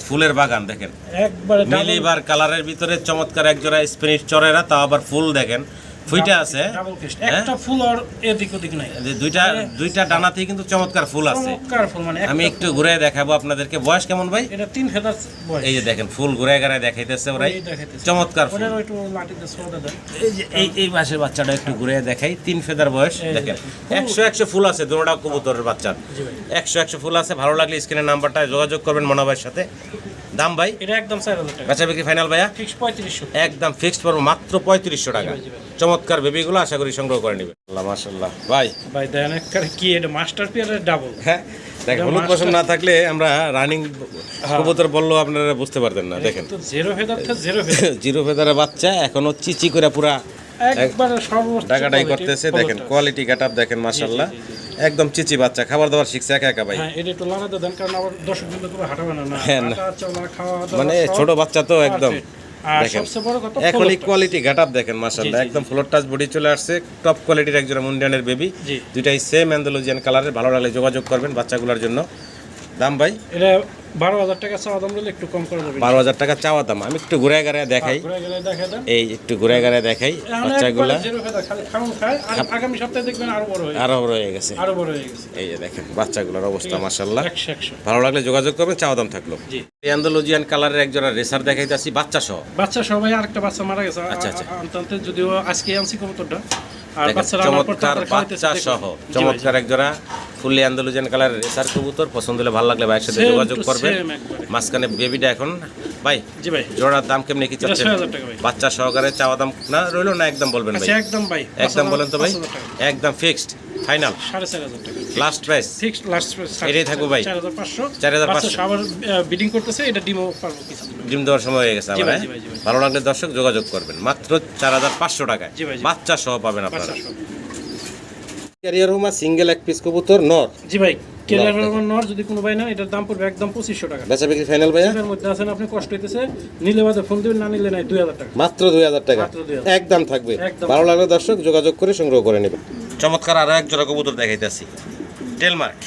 ফুলের বাগান দেখেন, একবারে মিলিবার কালারের ভিতরে চমৎকার এক জোড়া স্প্যানিশ চরেরা, তাও আবার ফুল দেখেন, ফুইটা আছে ডাবল ফিক্সড, একটা ফুল আর এদিক ওদিক নাই, দুইটা ডানাতেই কিন্তু চমৎকার ফুল আছে। চমৎকার ফুল, মানে আমি একটু ঘুরে দেখাবো আপনাদেরকে। বয়স কেমন ভাই? এটা 3 ফেদার বয়স। এই যে দেখেন ফুল ঘুরে ঘুরে দেখাইতেছে ওরাই, চমৎকার ফুল। ওটার একটু লাঠিতে ছোড়া দেন। এই যে এই বাসের বাচ্চাটা একটু ঘুরে দেখাই, 3 ফেদার বয়স। দেখেন 100 ফুল আছে দুটোটা কবুতরের বাচ্চার, 100 ফুল আছে। ভালো লাগলে স্ক্রিনের নাম্বারটায় যোগাযোগ করবেন মনোজ ভাইয়ের সাথে। দাম ভাই? এটা একদম 4000 টাকা। বেচা বিক্রি ফাইনাল ভাইয়া? ফিক্স 3500। একদম ফিক্সড পড়বো মাত্র 3500 টাকা। চমৎকার বেবিগুলো আশা করি সংগ্রহ করে নেবেন। আল্লাহ মাশাআল্লাহ ভাই দেখেন একটা কি এটা মাস্টার পিয়ারের ডাবল। হ্যাঁ দেখেন, হলুদ পছন্দ না থাকলে আমরা রানিং কবুতর বললেও আপনারা বুঝতে পারতেন না। দেখেন তো জিরো ফেদার থেকে জিরো ফেদার, জিরো ফেদারের বাচ্চা এখনো চিচি করে পুরা একবারে সর্বোচ্চ ডাকাডাই করতেছে। দেখেন কোয়ালিটি গেটআপ দেখেন মাশাআল্লাহ, একদম চিচি বাচ্চা, খাবার দাবার শিখছে একা একা ভাই। হ্যাঁ এটা একটু লাগাতে দেন, কারণ আবার দর্শক বিন্দু করে হাঁটাবে না। হ্যাঁ, না। হাঁটা চলা খাওয়া দাওয়া মানে সব ছোট বাচ্চা তো একদম। আর দেখেন সবচেয়ে বড় কথা এখনই কোয়ালিটি গেটআপ দেখেন মাশাআল্লাহ, একদম ফ্লোর টাচ বডি চলে আসছে, টপ কোয়ালিটির একজোড়া মুন্ডিয়ানের বেবি। জি। দুইটাই সেম অ্যান্ডালুজিয়ান কালারের। ভালো লাগলে যোগাযোগ করবেন বাচ্চাগুলোর জন্য। দাম ভাই? এটা 12000 টাকা চাওয়া দাম, বলে একটু কম করে দেবেন। 12000 টাকা চাওয়া দাম। আমি একটু ঘুরে ঘুরে দেখাই, ঘুরে গেলে দেখা দেন। এই একটু ঘুরে ঘুরে দেখাই বাচ্চাগুলা। জিরো ফেদার খালি খাউন খায়, আর আগামী সপ্তাহে দেখবেন আরো বড় হয়ে আরো বড় হয়ে গেছে। আরো বড় হয়ে গেছে। এই যে দেখেন বাচ্চাগুলোর অবস্থা মাশাআল্লাহ, 100 ভালো লাগলে যোগাযোগ করবেন, চাওয়া দাম থাকলো। জি। অ্যান্ডালুজিয়ান কালারের একজোড়া রেসার দেখাইতেছি বাচ্চা সহ। বাচ্চা সবাই আরেকটা বাচ্চা মারা গেছে। আচ্ছা, আচ্ছা। আনতে যদিও আজকে আনছি কবুতরটা, আর দেখেন, বাচ্চা রান্নার পর চমৎকার বাচ্চা সহ চমৎকার একজোড়া ফুললি অ্যান্ডালুজিয়ান কালারের রেসার কবুতর। পছন্দ হলে ভালো লাগলে ভাইয়ের সাথে যোগাযোগ করবেন। মাঝখানে বেবিটা এখন ভাই, জি ভাই, জোড়ার দাম কেমনি কি চাচ্ছেন? 6000 টাকা ভাই। বাচ্চা সহকারে চাওয়া দাম না রইলো না একদম বলবেন ভাই? আচ্ছা একদম ভাই, একদম বলেন তো ভাই। 5000 টাকা। একদম ফিক্সড ফাইনাল 4500 টাকা last price. Fixed last price. এটাই থাকবো ভাই? 4500। 4500 বাচ্চা সবার বিডিং করতেছে, এটা ডিমো পারবো কিছু। ডিম দেওয়ার সময় হয়ে গেছে জি আমার। ভাই, হ্যাঁ? জি ভাই, জি ভাই। ভালো লাগলে দর্শক যোগাযোগ করবেন মাত্র 4500 টাকায়। জি ভাই, জি। বাচ্চা সহ পাবেন আপনারা। বাচ্চা সহ। ক্যারিয়ার হোমা সিঙ্গেল এক পিস কবুতর নর। জি ভাই, কেলার নর যদি কোনো ভাই না, এটার দাম পড়বে একদম 2500 টাকা। বেচা বিক্রি ফাইনাল ভাইয়া? এর মধ্যে আছেন আপনি, কষ্ট হইতেছে, নিলে বাদে ফোন দিবেন, না নিলে নাই 2000 টাকা। মাত্র 2000 টাকা মাত্র 2000 একদম থাকবে। একদম। ভালো লাগলে দর্শক যোগাযোগ করে সংগ্রহ করে নেবেন। চমৎকার আরো এক জোড়া কবুতর দেখাইতেছি, টেলমার্ক।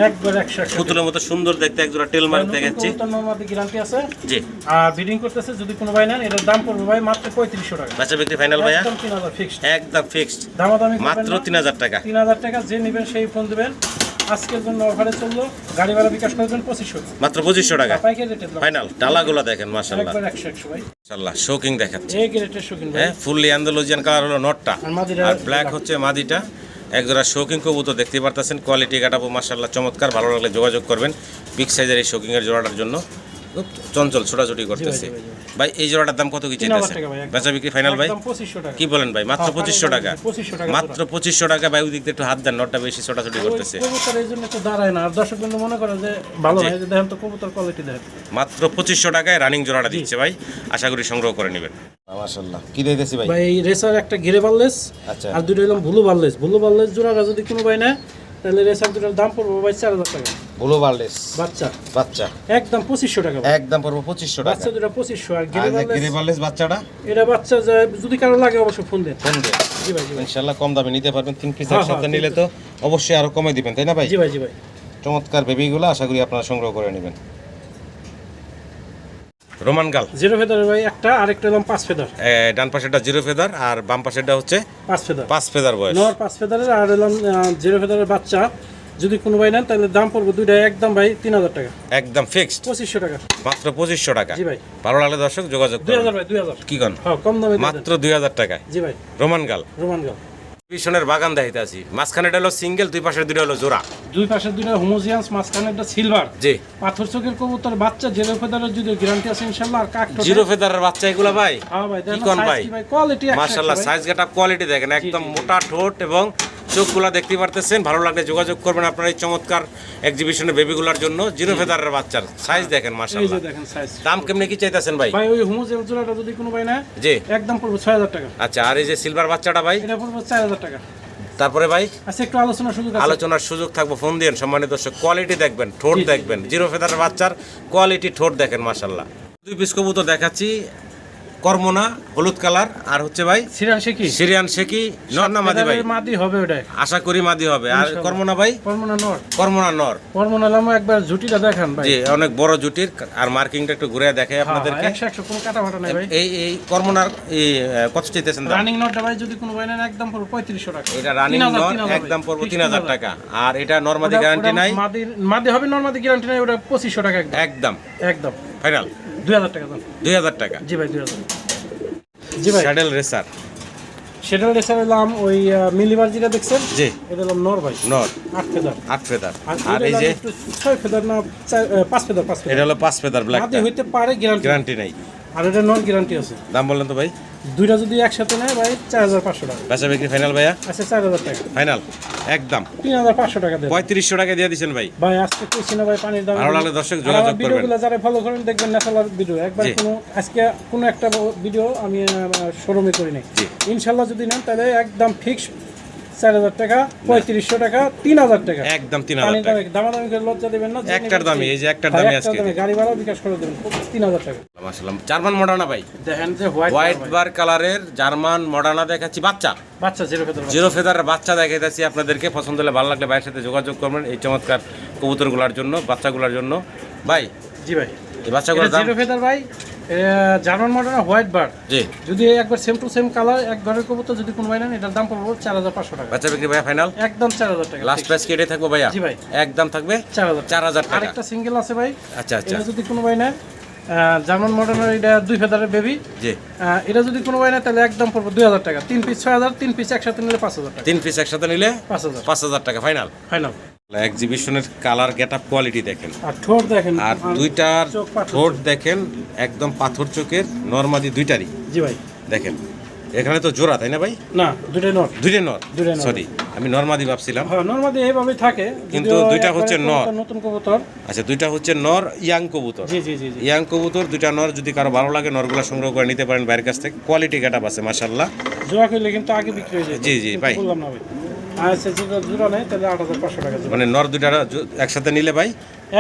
একবার 100 পুতুলের মতো সুন্দর দেখতে এক জোড়া টেলমার্ক দেখাচ্ছি। নরমাদি গ্যারান্টি আছে। জি। আর বিডিং করতেছে যদি কোনো ভাই নেন, এটার দাম পড়বে ভাই মাত্র 3500 টাকা। বেচা বিক্রি ফাইনাল ভাইয়া? একদম 3000 ফিক্সড। একদম ফিক্সড দামাদামি মাত্র 3000 টাকা। 3000 টাকা যে নেবেন সেই ফোন দিবেন। আজকের জন্য অফারে চললো, গাড়ি ভাড়া বিকাশ করবেন 2500। মাত্র 2500 টাকা পাইকারি রেটে ফাইনাল। ডালাগুলো দেখেন মাশাআল্লাহ, একবার 100 ভাই। মাশাআল্লাহ শোকিং দেখাচ্ছে। এই গ্রেটের শৌখিন ভাই। হ্যাঁ, ফুললি অ্যান্ডালুজিয়ান কালার হলো নটটা, আর মাদিটা আর ব্ল্যাক হচ্ছে মাদিটা। একজোড়া শৌকিং কবুতর দেখতে পারতেছেন, কোয়ালিটি কাটাবো মাশাআল্লাহ চমৎকার। ভালো লাগলে যোগাযোগ করবেন বিগ সাইজের এই শৌকিং এর জোড়াটার জন্য। খুব চঞ্চল ছোটাছুটি করতেছে ভাই। এই জোড়াটার দাম কত কি চাইতেছে? বেচা বিক্রি ফাইনাল ভাই? একদম 2500 টাকা। কি বলেন ভাই? মাত্র 2500 টাকা। 2500 টাকা মাত্র 2500 টাকা ভাই। ওই দিক দিয়ে একটু হাত দেন, নটটা বেশি ছোটাছুটি করতেছে। কবুতর এই জন্য তো দাঁড়ায় না, আর দর্শক বন্ধু মনে করে যে ভালো হয়, যে দেখেন তো কবুতর কোয়ালিটি দেখেন। মাত্র 2500 টাকায় রানিং জোড়াটা দিচ্ছে ভাই, আশা করি সংগ্রহ করে নেবেন। মাশাআল্লাহ কি দিতেছি ভাই? ভাই রেসার একটা ঘিরে বারলেস, আচ্ছা। আর দুটো হলাম ব্লু বারলেস। ব্লু বারলেস জোড়াটা যদি কোনো ভাই নেয়, তাহলে রেসার দুটোর দাম পড়বে ভাই 4000 টাকা। ব্লু বারলেস বাচ্চা বাচ্চা একদম 2500 টাকা ভাই। একদম পড়বে 2500 টাকা। বাচ্চা দুটো 2500, আর আর ঘিরে যে বারলেস গ্রে বারলেস বাচ্চাটা এটা বাচ্চা যদি কারো লাগে অবশ্যই ফোন দেন। কোন দিয়ে? জি ভাই, জি ভাই। ইনশাআল্লাহ কম দামে নিতে পারবেন। 3 পিস হ্যাঁ, একসাথে হ্যাঁ, নিলে তো অবশ্যই আরো কমে দিবেন, তাই না ভাই? জি ভাই, জি ভাই। চমৎকার বেবিগুলো আশা করি আপনারা সংগ্রহ করে নেবেন। রোমান গাল জিরো ফেদারের ভাই একটা, আরেকটা হলাম 5 ফেদার। ডান পাশেরটা জিরো ফেদার আর বাম পাশেরটা হচ্ছে 5 ফেদার। 5 ফেদার বয়স। নর 5 ফেদারের, আর হলাম জিরো ফেদারের বাচ্চা যদি কোনো ভাই নেন, তাহলে দাম পড়বে দুইটা একদম ভাই 3000 টাকা। একদম ফিক্সড 2500 টাকা। মাত্র 2500 টাকা। জি ভাই। ভালো লাগলে দর্শক যোগাযোগ করুন। 2000 ভাই, 2000। কি কোন? হ্যাঁ, কম দামে দিয়ে দেন। মাত্র 2000 টাকায় জি ভাই, রোমান গাল। রোমান গাল। পিছনের বাগান দেখাইতে আছি, মাঝখানেটা হলো সিঙ্গেল, দুই পাশের দুটো হলো জোড়া। দুই পাশে দুইটা হোমোজিয়ান্স, মাঝখানে একটা সিলভার। জি। পাথর চোখের কবুতর বাচ্চা, জিরো ফেদারের যদি গ্যারান্টি আছে ইনশাআল্লাহ। আর কাক জিরো ফেদারের বাচ্চা এগুলা ভাই? হ্যাঁ ভাই, কি দেখেন কোন সাইজ ভাই? কি ভাই, কোয়ালিটি মাশাআল্লাহ সাইজ গেটআপ কোয়ালিটি দেখেন, একদম মোটা ঠোঁট এবং চোখগুলা দেখতে পারতেছেন। ভালো লাগলে যোগাযোগ করবেন আপনারা এই চমৎকার এক্সিবিশনের বেবিগুলার জন্য। জিরো ফেদারের বাচ্চার সাইজ দেখেন এই যে মাশাআল্লাহ। দেখেন সাইজ। দাম কেমনে কি চাইতেছেন ভাই? ভাই ওই হোমোজিয়ান্স জোড়াটা যদি কোনো ভাই নেয়, জি একদম পড়বে 6000 টাকা। আচ্ছা, আর এই যে সিলভার বাচ্চাটা ভাই? এটা পড়বে 4000 টাকা। তারপরে ভাই আচ্ছা, একটু আলোচনার সুযোগ আছে। আলোচনার সুযোগ থাকবো, ফোন দিন। সম্মানিত দর্শক কোয়ালিটি দেখবেন, ঠোঁট দেখবেন, জিরো ফেদারের বাচ্চার কোয়ালিটি ঠোঁট দেখেন মাশাআল্লাহ। দুই পিস কবুতর দেখাচ্ছি, কর্মনা হলুদ কালার আর হচ্ছে ভাই সিরিয়ান শেকি নর না মাদি ভাই? মাদি হবে ওটা, আশা করি মাদি হবে। আর কর্মনা ভাই? কর্মনা নর। লামা একবার জুটিটা দেখান ভাই। জি, অনেক বড় জুটির। আর মার্কিংটা একটু ঘুরে দেখাই আপনাদেরকে। 100 কোনো কাটা ফাটা নাই ভাই। এই কর্মনার কত চাইতেছেন দাম? রানিং নরটা ভাই যদি কোনো ভাই নেন একদম পড়বে 3500 টাকা। এটা রানিং নর একদম পড়বে 3000 টাকা। আর এটা নরমাদি গ্যারান্টি নাই? মাদি হবে, নরমাদি গ্যারান্টি নাই, ওটা 2500 টাকা একদম একদম ফাইনাল 2000 টাকা দাম। 2000 টাকা। জি ভাই 2000। জি ভাই স্যাডেল রেসার। সেটার রেসার হলাম ওই মিলিবার যেটা দেখছেন, জি এটা হলাম নর ভাই, নর 8 ফেদার। 8 ফেদার। আর এই যে 6 ফেদার না 5 ফেদার, 5 ফেদার। এটা হলো 5 ফেদার ব্ল্যাক। মাদি হইতে পারে, গ্যারান্টি নাই। আর এটা নন গ্যারান্টি আছে। দাম বলেন তো ভাই? দুইটা যদি একসাথে নেয় ভাই 4500 টাকা। বেচা বিক্রি ফাইনাল ভাইয়া? আচ্ছা 4000 টাকা ফাইনাল একদম 3500 টাকা দেন। 3500 টাকা দিয়ে দিবেন ভাই। ভাই আজকে কইছি না ভাই পানির দাম। ভালো লাগলে দর্শক যোগাযোগ করবেন। ভিডিওগুলো যারা ফলো করেন দেখবেন ন্যাচারাল ভিডিও। একবার আজকে কোনো একটা ভিডিও আমি শোরুমে করি নাই। ইনশাআল্লাহ যদি নেন তাহলে একদম ফিক্স 4000 টাকা, 3500 টাকা, 3000 টাকা একদম 3000 টাকা। দামাদামি করে লজ্জা দিবেন না। একটার দামই, এই যে একটার দামই আজকে গাড়ি ভাড়া বিকাশ করে দেবেন 3000 টাকা। মাশাআল্লাহ জার্মান মডার্না ভাই। দেখেন যে হোয়াইট বার কালারের জার্মান মডার্না দেখাচ্ছি। বাচ্চা জিরো ফেদারের বাচ্চা দেখাইতেছি আপনাদেরকে। পছন্দ হলে ভালো লাগলে ভাইয়ের সাথে যোগাযোগ করবেন এই চমৎকার কবুতরগুলোর জন্য, বাচ্চাগুলোর জন্য। ভাই জি ভাই, এই বাচ্চাগুলোর দাম? জিরো ফেদার ভাই, জার্মান মডার্ন হোয়াইট বার। জি, যদি একবার সেম টু সেম কালার এক ঘরের কবুতর যদি কোনো ভাই নেন এটার দাম পড়বে 4500 টাকা। বাচ্চা বিক্রি ভাইয়া ফাইনাল একদম 4000 টাকা। লাস্ট প্রাইস কি এটাই থাকবে ভাইয়া? জি ভাই, একদম থাকবে 4000 টাকা। আরেকটা সিঙ্গেল আছে ভাই। আচ্ছা আচ্ছা, এটা যদি কোনো ভাই নেন জার্মান মডার্নের, এটা 2 ফেদারের বেবি। জি, এটা যদি কোনো ভাই নেয় তাহলে একদম পড়বে 2000 টাকা। 3 পিস 6000, 3 পিস একসাথে নিলে 5000 টাকা। 3 পিস একসাথে নিলে 5000 টাকা ফাইনাল। এক্সিবিশনের কালার গেটআপ কোয়ালিটি দেখেন, আর ঠোঁট দেখেন, আর দুইটার ঠোঁট দেখেন একদম পাথর চোখের, নরমাদি দুইটারই। জি ভাই দেখেন এখানে তো জোড়া, তাই না ভাই? না, দুইটাই নর। সরি, আমি নরমাদি ভাবছিলাম। হ্যাঁ, নরমাদি এইভাবে থাকে, কিন্তু দুইটা হচ্ছে নর। নতুন কবুতর। আচ্ছা, দুইটা হচ্ছে নর, ইয়াং কবুতর। জি জি জি, ইয়াং কবুতর দুইটা নর। যদি কারো ভালো লাগে নরগুলা সংগ্রহ করে নিতে পারেন বাইরের কাছ থেকে। কোয়ালিটি গেটআপ আছে মাশাআল্লাহ। জোড়া করলে কিন্তু আগে বিক্রি হয়ে যায়। জি জি ভাই, বললাম না ভাই। আচ্ছা, জোড়া নেই তাহলে 8500 টাকা। মানে নর দুইটা একসাথে নিলে ভাই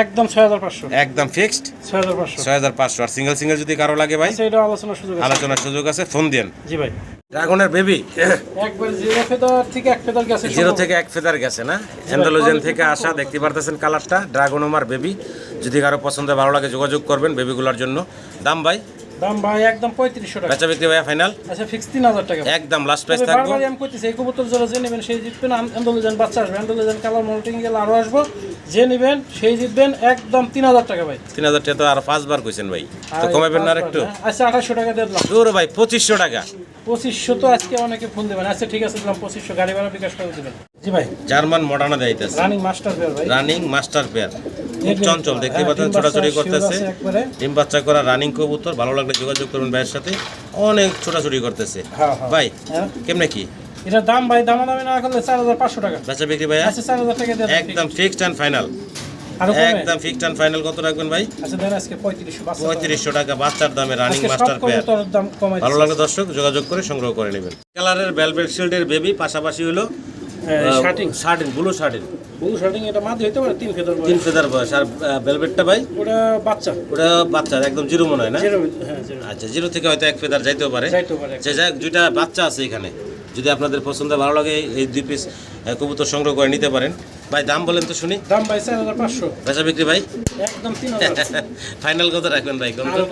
একদম 6500, একদম ফিক্সড 6500। আর সিঙ্গেল যদি কারো লাগে ভাই, এটা আলোচনার সুযোগ আছে, ফোন দেন। জি ভাই। ড্রাগনের বেবি একবার জিরো ফেদার থেকে 1 ফেদার গেছে, জিরো থেকে 1 ফেদার গেছে না? অ্যান্ডালুজিয়ান থেকে আসা, দেখতে পারতেছেন কালারটা। ড্রাগনোমার বেবি, যদি কারো পছন্দ ভালো লাগে যোগাযোগ করবেন বেবিগুলোর জন্য। দাম ভাই? দাম ভাই একদম 3500 টাকা। বেচা বিক্রি ভাইয়া ফাইনাল? আচ্ছা, ফিক্স 3000 টাকা একদম লাস্ট প্রাইস থাকবে। বারবার আমি কইতেছি এই কবুতর যারা যে নেবেন সেই জিতবেন। অ্যান্ডালুজিয়ান বাচ্চা আসবে, অ্যান্ডালুজিয়ান কালার মল্টিং গেল আরো আসবো, যে নেবেন সেই জিতবেন। একদম 3000 টাকা ভাই। 3000 টাকা তো আর 5 বার কইছেন ভাই, তো কমাবেন না আরেকটু? আচ্ছা, 2800 টাকা দিয়ে দিলাম। দূর ভাই, 2500 টাকা। 2500 তো আজকে অনেকে ফোন দেবেন। আচ্ছা ঠিক আছে, দিলাম 2500, গাড়ি ভাড়া বিকাশ করে দিবেন। জি ভাই, জার্মান মডার্না দেইতেছে, রানিং মাস্টার পেয়ার ভাই, রানিং মাস্টার পেয়ার। খুব চঞ্চল, দেখতে পাচ্ছেন ছোটাছুটি করতেছে। ডিম বাচ্চা করা রানিং কবুতর। ভালো লাগলে যোগাযোগ করুন ভাইয়ের সাথে। অনেক ছোটাছুটি করতেছে ভাই। কেমনে কি এটার দাম ভাই? দামাদামি না করলে 4500 টাকা। বেচা বিক্রি ভাইয়া? আচ্ছা, 4000 টাকা দিয়ে একদম ফিক্সড এন্ড ফাইনাল। একদম ফিক্সড এন্ড ফাইনাল কত রাখবেন ভাই? আচ্ছা দেন আজকে 3500 টাকা বাচ্চার দামে রানিং মাস্টার পেয়ার। দাম কমাই ভালো লাগলে দর্শক যোগাযোগ করে সংগ্রহ করে নেবেন। কালারের ভেলভেট শিল্ডের বেবি, পাশাপাশি হলো শার্টিন, ব্লু শার্টিন। এটা মাদি হইতে পারে 3 ফেদার বয়স। 3 ফেদার বয়স। আর ভেলভেটটা ভাই? ওটা বাচ্চা একদম জিরো মনে হয় না? জিরো। আচ্ছা, জিরো থেকে হয়তো 1 ফেদার যাইতেও পারে। যাই হোক, দুইটা বাচ্চা আছে এখানে। যদি আপনাদের পছন্দ ভালো লাগে এই 2 পিস কবুতর সংগ্রহ করে নিতে পারেন। ভাই দাম বলেন তো শুনি। দাম ভাই 4500। বেচা বিক্রি ভাই? একদম 3000। ফাইনাল কত রাখবেন ভাই? কম তো?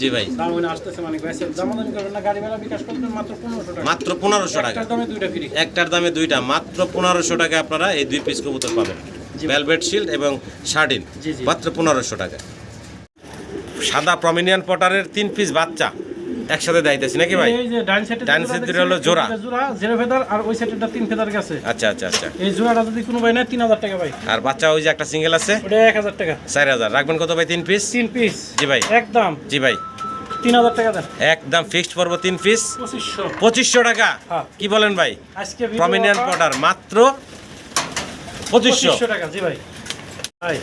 জি ভাই। দাম ওই আসতেছে মানে ভাই, দামাদামি করবেন না, গাড়ি ভাড়া বিকাশ করবেন মাত্র 1500 টাকা। মাত্র 1500 টাকা। একটার দামে দুইটা ফ্রি। একটার দামে দুইটা, মাত্র 1500 টাকা আপনারা এই 2 পিস কবুতর পাবেন। ভেলভেট শিল্ড এবং শার্টিন, মাত্র 1500 টাকা। সাদা প্রমিনিয়ান পটারের 3 পিস বাচ্চা একসাথে দাইতেছি নাকি ভাই? এই যে ডান সাইডে হলো জোড়া জিরো ফেদার, আর ওই সাইডেটা 3 ফেদার গেছে। আচ্ছা আচ্ছা আচ্ছা। এই জোড়াটা যদি কোনো ভাই নেয় 3000 টাকা ভাই। আর বাচ্চা ওই যে একটা সিঙ্গেল আছে ওটা 1000 টাকা। 4000 রাখবেন কত ভাই? 3 পিস। 3 পিস জি ভাই। একদম। জি ভাই, 3000 টাকা দেন। একদম ফিক্সড পড়ব 3 পিস 2500 টাকা। কি বলেন ভাই? আজকে প্রমিনিয়ান পটার মাত্র 2500 টাকা। জি ভাই। ভাই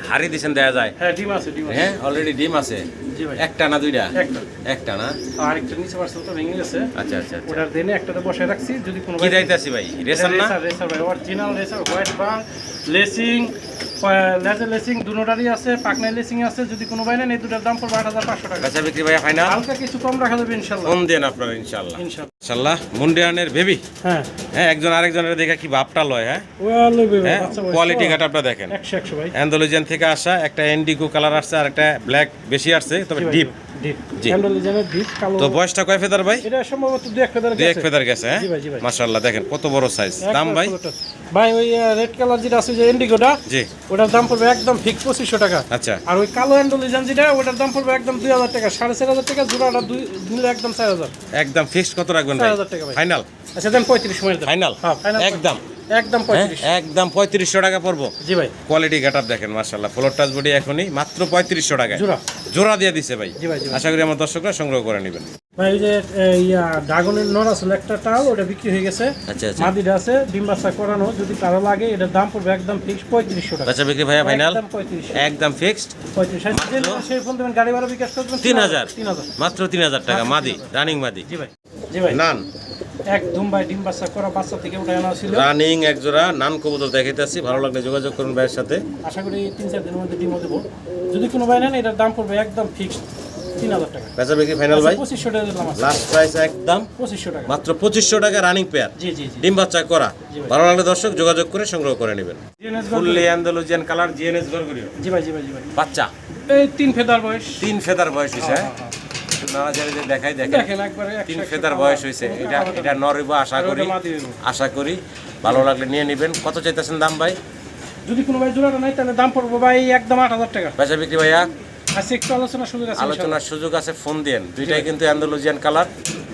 হাড়ি দিছেন দেয়া যায়? হ্যাঁ, ডিম আছে। হ্যাঁ, অলরেডি ডিম আছে। জি ভাই। একটা না দুইটা? একটা না। আরেকটা নিচে পার্সেল তো ভেঙে গেছে। আচ্ছা আচ্ছা। ওটার দেনে একটাতে বসায় রাখছি, যদি কোনো কি দাইতাছি ভাই? রেসার না? রেসার ভাই, অরিজিনাল রেসার, হোয়াইট বার, লেসিং লেজার লেসিং দুটোটারই আছে, পাকনাই লেসিং আছে। যদি কোনো ভাই নেন এই দুটার দাম পড়বে 8500 টাকা। বেচা বিক্রি ভাইয়া ফাইনাল, হালকা কিছু কম রাখা যাবে ইনশাআল্লাহ। ফোন দেন আপনারা ইনশাআল্লাহ। ইনশাআল্লাহ ইনশাআল্লাহ মুন্ডিয়ানের বেবি। হ্যাঁ হ্যাঁ, একজন আরেকজনের দেখে কি ভাবটা লয়। হ্যাঁ, ওয়ালো বেবি হ্যাঁ, বাচ্চা বয়স কোয়ালিটি কাট আপনারা দেখেন। 100 ভাই। অ্যান্ডালুজিয়ান থেকে আসা, একটা ইন্ডিগো কালার আসছে আর একটা ব্ল্যাক বেশি আসছে, তবে ডিপ। ডিপ জি। অ্যান্ডালুজিয়ানের ডিপ কালো। তো বয়সটা কয় ফেদার ভাই? এটা সম্ভবত 2-1 ফেদার দুই এক গেছে। ফেদার গেছে। হ্যাঁ জি ভাই, জি ভাই। মাশাআল্লাহ, দেখেন কত বড় সাইজ। দাম ভাই? ভাই ওই রেড কালার যেটা আছে যে ইন্ডিগোটা, জি, ওটার দাম পড়বে একদম ফিক্স 2500 টাকা। আচ্ছা, আর ওই কালো অ্যান্ডালুজিয়ান যেটা, ওটার দাম পড়বে একদম 2000 টাকা, 4500 টাকা জোড়াটা। দুই নিলে একদম 4000। একদম ফিক্সড কত রাখবেন ভাই? 4000 টাকা ভাই। ফাইনাল? আচ্ছা দেন 35 সময় দেন। ফাইনাল? হ্যাঁ ফাইনাল একদম একদম হ্যাঁ, 35। একদম 3500 টাকা পড়বো। জি ভাই। কোয়ালিটি গেটআপ দেখেন মাশাআল্লাহ, ফ্লোর টাচ বডি এখনই মাত্র 3500 টাকায় জোড়া জোড়া দিয়ে দিছে ভাই। জি ভাই, জি ভাই। আশা করি আমার দর্শকরা সংগ্রহ করে নেবেন। ভাই এই যে ড্রাগনের নর আছে একটা টাও, ওটা বিক্রি হয়ে গেছে। আচ্ছা আচ্ছা, মাদিটা আছে ডিম বাচ্চা করানো, যদি কারো লাগে এটার দাম পড়বে একদম ফিক্স 3500 টাকা। বেচা বিক্রি ভাইয়া ফাইনাল? একদম 35। একদম ফিক্সড 35 সেই ফোন দেবেন, গাড়ি ভাড়া বিকাশ করবেন 3000 3000 মাত্র 3000 টাকা মাদি, রানিং মাদি। জি ভাই, জি ভাই। নান একদম ভাই ডিম বাচ্চা করা, বাচ্চা থেকে উঠে আনা ছিল। রানিং এক জোড়া নান কবুতর দেখাইতেছি, ভালো লাগলে যোগাযোগ করুন ভাইয়ের সাথে। আশা করি 3-4 দিনের মধ্যে ডিমও দেবো। যদি কোনো ভাই নেন এটার দাম পড়বে একদম ফিক্সড 3000 টাকা। বেচা বিক্রি ফাইনাল ভাই? 2500 টাকা দিলাম। লাস্ট প্রাইস একদম 2500 টাকা মাত্র 2500 টাকা রানিং পেয়ার, জি জি জি। ডিম বাচ্চা করা। জি ভাই। ভালো লাগলে দর্শক যোগাযোগ করে সংগ্রহ করে নেবেন। GNS fully Andalusian colour, GNS গরগরিও জি ভাই, জি ভাই, জি ভাই। বাচ্চা, এই 3 ফেদার বয়স। 3 ফেদার বয়স হইছে। হ্যাঁ, হ্যাঁ। নানাজারি দেখাই দেখেন, দেখেন একবারে 3 ফেদার বয়স হইছে। এটা নরইব আশা করি, আশা করি ভালো লাগলে নিয়ে নেবেন। কত চাইতেছেন দাম ভাই? যদি কোনো ভাই জোড়াটা নাই তাহলে দাম পড়বে ভাই একদম 8000 টাকা। বেচা বিক্রি ভাইয়া? আচ্ছা একটু আলোচনা সুযোগ আছে। আলোচনার সুযোগ আছে, ফোন দেন। দুইটাই কিন্তু অ্যান্ডালুজিয়ান কালার,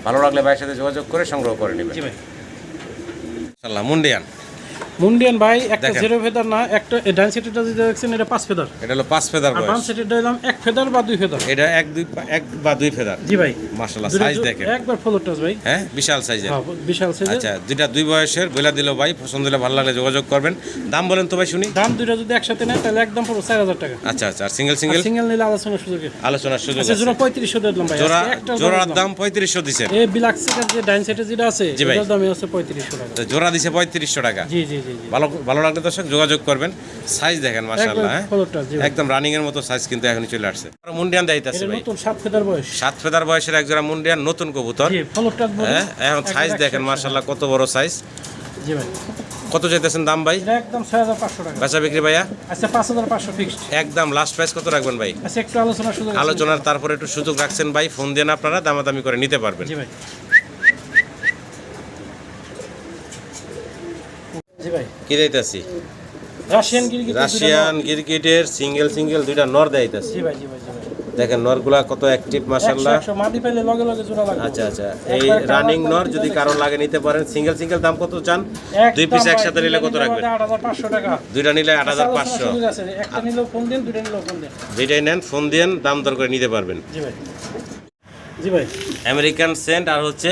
ভালো লাগলে ভাইয়ের সাথে যোগাযোগ করে সংগ্রহ করে নেবেন। জি ভাই। ইনশাআল্লাহ মুন্ডিয়ান। মুন্ডিয়ান ভাই একটা দেখেন। 0 ফেদার না, একটা ডান সেটেরটা যেটা দেখছেন এটা 5 ফেদার। এটা হলো 5 ফেদার আর বাম বয়স। সেটেরটা দিলাম 1 ফেদার বা 2 ফেদার। এটা এক বা দুই ফেদার। জি ভাই। মাশাআল্লাহ, দুইটা সাইজ দেখেন একবার ফ্লোর টাচ ভাই। হ্যাঁ, বিশাল সাইজের। হ্যাঁ বিশাল সাইজের। আচ্ছা, দুইটা দুই বয়সের বইলা দিল ভাই, পছন্দ হলে ভালো লাগলে যোগাযোগ করবেন। দাম বলেন তো ভাই শুনি। দাম দুইটা যদি একসাথে নেন তাহলে একদম পুরো 4000 টাকা। আচ্ছা আচ্ছা, আর সিঙ্গেল সিঙ্গেল? সিঙ্গেল নিলে আলোচনার সুযোগে আলোচনার সুযোগ আচ্ছা আছে। জোড়া 3500 দিয়ে দিলাম ভাই। জোড়া একটা জোড়ার দাম 3500 দিছেন। এই ব্ল্যাক সেটের যে ডাইন সেটের যেটা আছে জি ভাই। এটার দাম হচ্ছে 3500 টাকা। তো জোড়া দিছে 3500 টাকা। জি জি জি জি। ভালো ভালো লাগলে দর্শক যোগাযোগ করবেন। সাইজ দেখেন মাশাআল্লাহ, হ্যাঁ ফ্লোর টাচ জি ভাই। একদম রানিং এর মতো সাইজ কিন্তু এখনই চলে আসছে। আর মুন্ডিয়ান দেখাইতাছে এটা ভাই, নতুন 7 ফেদার বয়স। 7 ফেদার বয়সের এক জোড়া মুন্ডিয়ান নতুন কবুতর। জি ফ্লোর টাচ বডি। হ্যাঁ, এখন সাইজ দেখেন মাশাআল্লাহ কত বড় সাইজ। জি ভাই। কত চাইতেছেন দাম ভাই? এটা একদম 6500 টাকা। বেচা বিক্রি ভাইয়া? আচ্ছা 5500 ফিক্সড। একদম লাস্ট প্রাইস কত রাখবেন ভাই? আচ্ছা একটু আলোচনার সুযোগ আছে। আলোচনার তারপরে একটু সুযোগ রাখছেন ভাই, ফোন দেন আপনারা, দামাদামি করে নিতে পারবেন। জি ভাই। জি ভাই। কি দিতেছি? রাশিয়ান গিরগিটি। রাশিয়ান গিরগিটের সিঙ্গেল সিঙ্গেল দুইটা নর দেখাইতেছি। জি ভাই, জি ভাই, জি ভাই। দেখেন নরগুলা কত অ্যাক্টিভ মাশাআল্লাহ। 100 মাদি পাইলে লগে লগে জোড়া লাগবে। আচ্ছা আচ্ছা, এই রানিং নর যদি কারো লাগে নিতে পারেন। সিঙ্গেল সিঙ্গেল দাম কত চান? দুই পিস একসাথে নিলে কত রাখবেন? 8500 টাকা। দুইটা নিলে 8500। সুযোগ আছে। একটা নিলেও ফোন দিন, দুইটা নিলেও ফোন দিন। যেটাই নেন ফোন দিয়ে দাম দর করে নিতে পারবেন। জি ভাই। জি ভাই। আমেরিকান সেন্ট আর হচ্ছে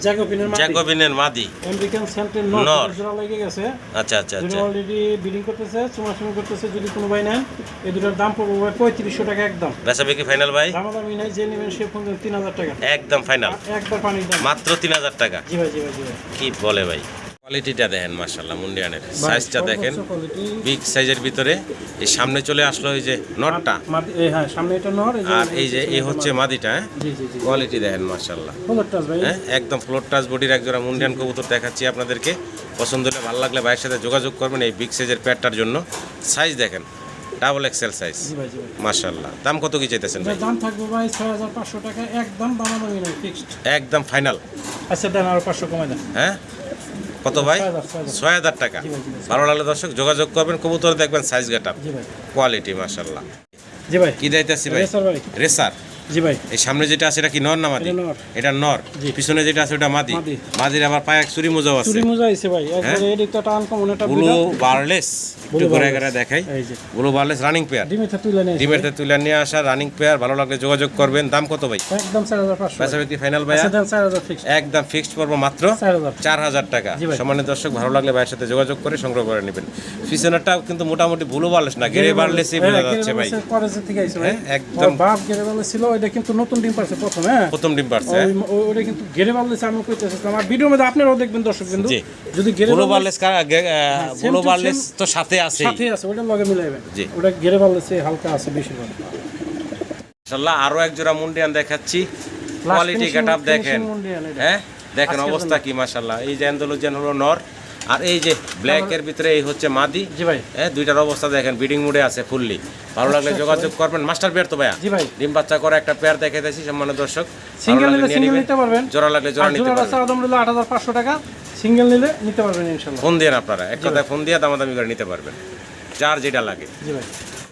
জ্যাকোবিনের মাদি। জ্যাকোবিনের মাদি। আমেরিকান সেন্টের নর। নর জোড়া লেগে গেছে। আচ্ছা আচ্ছা দুটো আচ্ছা, অলরেডি বিডিং করতেছে, চুমাচুমি করতেছে। যদি কোনো ভাই নেন এই দুটোর দাম পড়বে ভাই 3500 টাকা একদম। বেচা বিক্রি ফাইনাল ভাই? দামাদামি নাই, যে নেবেন সে ফোন দেন 3000 টাকা একদম ফাইনাল একবার পানির দাম। মাত্র 3000 টাকা। জি ভাই, জি ভাই, জি ভাই। কি বলে ভাই, কোয়ালিটিটা দেখেন মাশাআল্লাহ মুন্ডিয়ানের। সাইজটা দেখেন কোয়ালিটি। বিগ সাইজের ভিতরে। এই সামনে চলে আসলো এই যে নটটা, হ্যাঁ সামনে এটা নর, আর এই যে এই হচ্ছে মাদিটা। হ্যাঁ, জি জি জি। কোয়ালিটি দেখেন মাশাআল্লাহ। ফ্লোর টাচ ভাই। হ্যাঁ, একদম ফ্লোর টাচ বডির একজোড়া মুন্ডিয়ান কবুতর দেখাচ্ছি আপনাদেরকে। পছন্দ হলে ভালো লাগলে ভাইয়ের সাথে যোগাযোগ করবেন এই বিগ সাইজের প্যাডটার জন্য। সাইজ দেখেন ডাবল এক্সেল সাইজ জি ভাই, জি ভাই। মাশাআল্লাহ। দাম কত কি চাইতেছেন ভাই? এটার দাম থাকবে ভাই 6500 টাকা একদম, দামাদামি নাই, ফিক্সড। একদম ফাইনাল। আচ্ছা দেন আর 500 কমাই দেন। হ্যাঁ, কত ভাই? 6000 টাকা। জি ভাই, জি ভাই। ভালো লাগলে দর্শক যোগাযোগ করবেন। কবুতর দেখবেন সাইজ গেটআপ, জি ভাই। কোয়ালিটি মাশাআল্লাহ। জি ভাই। কি দিতেছি ভাই? রেসার ভাই। রেসার। জি ভাই। এই সামনে যেটা আছে এটা কি নর না মাদি? এটা নর। এটা নর। জি। পিছনে যেটা আছে ওটা মাদি। মাদি। মাদির আবার পায়ে এক চুরি মোজাও আছে। চুরি মোজা আইছে ভাই একবারে। এদিক তো টান কম এটা ব্লু বারলেস। একটু ঘুরে ঘুরে দেখাই। এই যে ব্লু বারলেস রানিং পেয়ার। ডিমেতে তুলে নেই ডিমের তুলে নিয়ে আসা রানিং পেয়ার। ভালো লাগলে যোগাযোগ করবেন। দাম কত ভাই? একদম 4500। বেচা বিক্রি ফাইনাল ভাইয়া? আচ্ছা দেন 4000 ফিক্সড। একদম ফিক্সড পড়ব মাত্র 4000। 4000 টাকা। জি ভাই। সম্মানিত দর্শক ভালো লাগলে ভাইয়ের সাথে যোগাযোগ করে সংগ্রহ করে নেবেন। পিছনেরটা কিন্তু মোটামুটি ব্লু বারলেস না, গেরে বারলেসই বোঝা যাচ্ছে ভাই। কলেজ থেকে আইছে ভাই। হ্যাঁ, একদম বাপ গেরে বারলেস ছিল, ওইটা কিন্তু নতুন ডিম পারছে প্রথম, হ্যাঁ প্রথম ডিম পারছে। ওটা কিন্তু গেরে বাড়লেছে, আমি কইতেছি আমার ভিডিওর মধ্যে আপনারাও দেখবেন দর্শক বিন্দু, যদি গেরে বাড়লেস তো সাথে আছে, ওটা লগে মিলাইবেন, ওটা গেরে বাড়লেছে হালকা আছে বেশিরভাগ। মাশাআল্লাহ আরো এক জোড়া মুন্ডিয়ান দেখাচ্ছি, কোয়ালিটি গেটআপ দেখেন, হ্যাঁ দেখেন অবস্থা কি মাশাআল্লাহ। এই যে অ্যান্ডালুজিয়ান হলো নর, আর এই যে ব্ল্যাক এর ভিতরে এই হচ্ছে মাদি। জি ভাই, হ্যাঁ দুইটার অবস্থা দেখেন, ব্রিডিং মুডে আছে ফুললি। ভালো লাগলে যোগাযোগ করবেন। মাস্টার পেয়ার তো ভাইয়া? জি ভাই, ডিম বাচ্চা করে একটা পেয়ার দেখাইতেছি সম্মানিত দর্শক। সিঙ্গেল নিলে সিঙ্গেল নিতে পারবেন, জোড়া লাগলে জোড়া নিতে পারবেন। জোড়া আলহামদুলিল্লাহ 8500 টাকা, সিঙ্গেল নিলে নিতে পারবেন ইনশাআল্লাহ। ফোন দিয়ে আপনারা এক কথায় ফোন দিয়ে দামাদামি করে নিতে পারবেন, যার যেটা লাগে। জি ভাই।